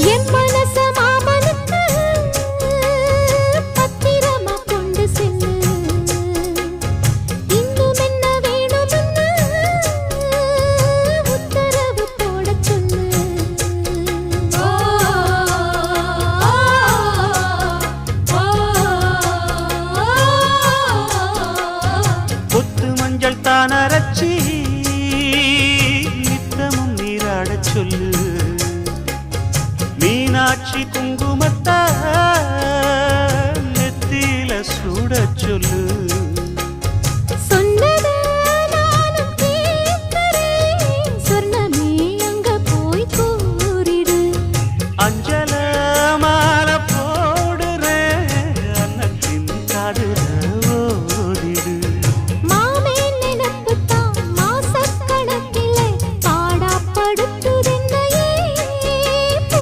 என் மனச மாமனுக்கு பத்திரமா கொண்டு சென்று இன்னும் என்ன வேணும்னு உத்தரவு போட சொல்லு. கொத்து மஞ்சள் தான் அரைச்சி நித்தமும் நீராடச் சொல்லு. மீனாட்சி குங்குமத்த நெத்தியில சூடச் சொல்லு.